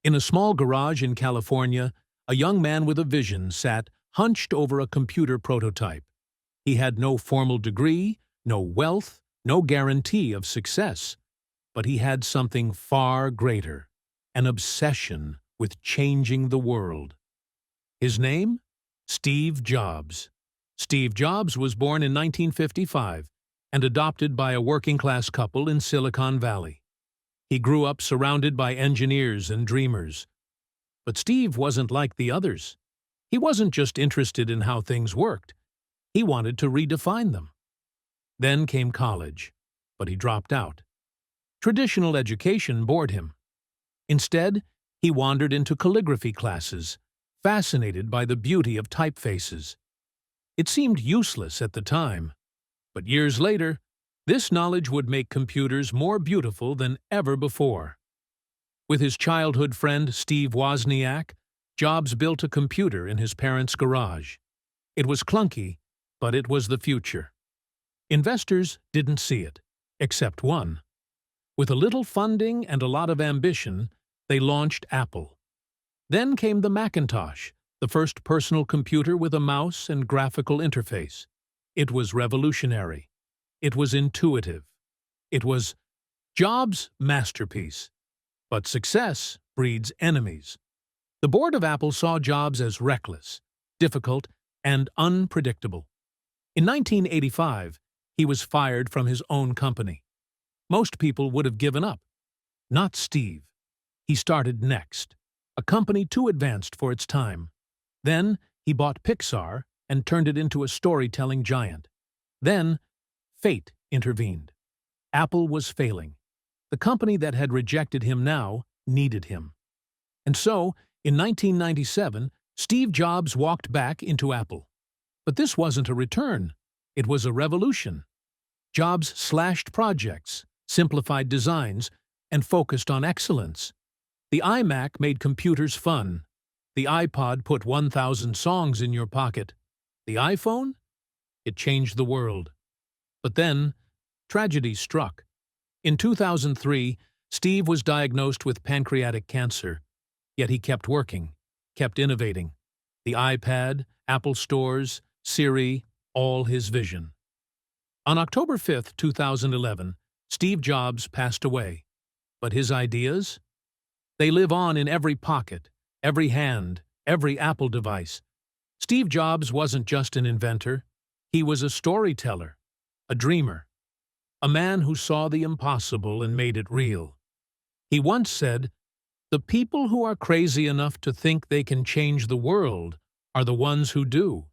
In a small garage in California, a young man with a vision sat hunched over a computer prototype. He had no formal degree, no wealth, no guarantee of success, but he had something far greater, an obsession with changing the world. His name? Steve Jobs. Steve Jobs was born in 1955 and adopted by a working-class couple in Silicon Valley. He grew up surrounded by engineers and dreamers. But Steve wasn't like the others. He wasn't just interested in how things worked. He wanted to redefine them. Then came college, but he dropped out. Traditional education bored him. Instead, he wandered into calligraphy classes, fascinated by the beauty of typefaces. It seemed useless at the time, but years later, this knowledge would make computers more beautiful than ever before. With his childhood friend Steve Wozniak, Jobs built a computer in his parents' garage. It was clunky, but it was the future. Investors didn't see it, except one. With a little funding and a lot of ambition, they launched Apple. Then came the Macintosh, the first personal computer with a mouse and graphical interface. It was revolutionary. It was intuitive. It was Jobs' masterpiece. But success breeds enemies. The board of Apple saw Jobs as reckless, difficult, and unpredictable. In 1985, he was fired from his own company. Most people would have given up. Not Steve. He started Next, a company too advanced for its time. Then he bought Pixar and turned it into a storytelling giant. Then fate intervened. Apple was failing. The company that had rejected him now needed him. And so, in 1997, Steve Jobs walked back into Apple. But this wasn't a return. It was a revolution. Jobs slashed projects, simplified designs, and focused on excellence. The iMac made computers fun. The iPod put 1,000 songs in your pocket. The iPhone? It changed the world. But then, tragedy struck. In 2003, Steve was diagnosed with pancreatic cancer. Yet he kept working, kept innovating. The iPad, Apple stores, Siri, all his vision. On October 5, 2011, Steve Jobs passed away. But his ideas? They live on in every pocket, every hand, every Apple device. Steve Jobs wasn't just an inventor. He was a storyteller, a dreamer, a man who saw the impossible and made it real. He once said, "The people who are crazy enough to think they can change the world are the ones who do."